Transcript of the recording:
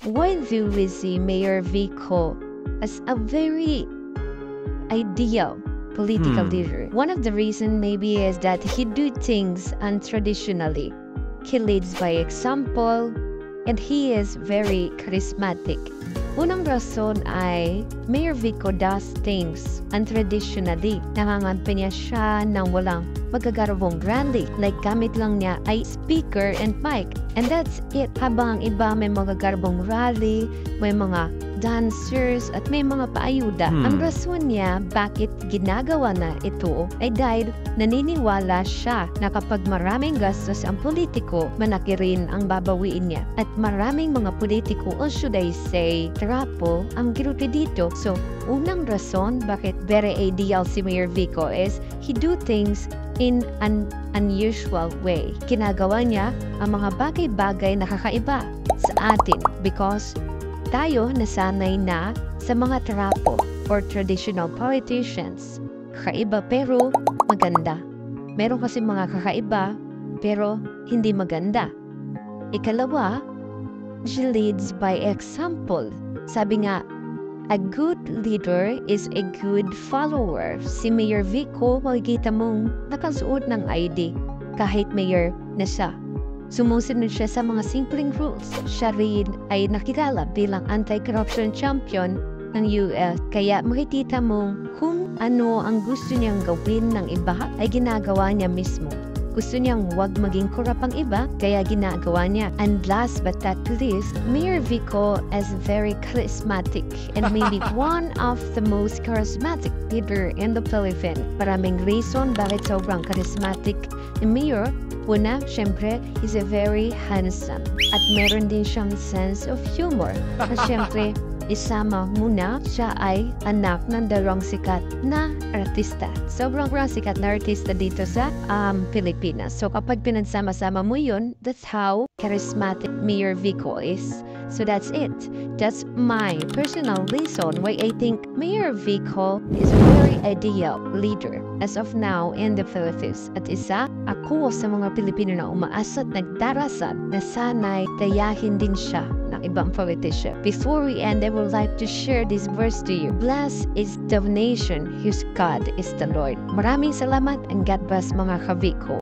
why do we see Mayor Vico as a very ideal political leader? One of the reasons maybe is that he do things untraditionally. He leads by example, and he is very charismatic. Unang rason ay Mayor Vico does things untraditionally. Nangangampi niya siya ng walang magagarabong rally. Like gamit lang niya ay speaker and mic. And that's it. Habang ang iba may magagarabong rally, may mga dancers at may mga paayuda. Ang rason niya bakit ginagawa na ito ay dahil naniniwala siya na kapag maraming gastos ang politiko, malaki rin ang babawiin niya. At maraming mga politiko, or should I say, trapo ang giruti dito. So, unang rason bakit very ideal si Mayor Vico is he do things in an unusual way. Kinagawa niya ang mga bagay-bagay na kakaiba sa atin because tayo nasanay na sa mga trapo or traditional politicians. Kakaiba pero maganda. Meron kasi mga kakaiba pero hindi maganda. Ikalawa, she leads by example. Sabi nga, a good leader is a good follower. Si Mayor Vico, makikita mong nakasuot ng ID kahit mayor na siya. Sumusunod siya sa mga simpleng rules. Siya rin ay nakilala bilang anti-corruption champion ng US. Kaya makikita mong kung ano ang gusto niyang gawin ng iba ay ginagawa niya mismo. Gusto niyang huwag maging korap ang iba, kaya ginagawa niya. And last but not least, Mayor Vico is very charismatic and maybe one of the most charismatic leader in the Philippines. Maraming reason bakit sobrang charismatic ni Mayor. Una, syempre, is a very handsome. At meron din siyang sense of humor. At syempre, isama muna, siya ay anak ng dalawang sikat na artista. Sobrang sikat na artista dito sa Pilipinas. So kapag pinagsama-sama mo yun, that's how charismatic Mayor Vico is. So that's it. That's my personal reason why I think Mayor Vico is a very ideal leader as of now in the Philippines. At isa, ako sa mga Pilipino na umaasa at nagdarasal na sana'y tayahin din siya ng ibang politician. Before we end, I would like to share this verse to you. Blessed is the nation whose God is the Lord. Maraming salamat and God bless mga ka-Vico.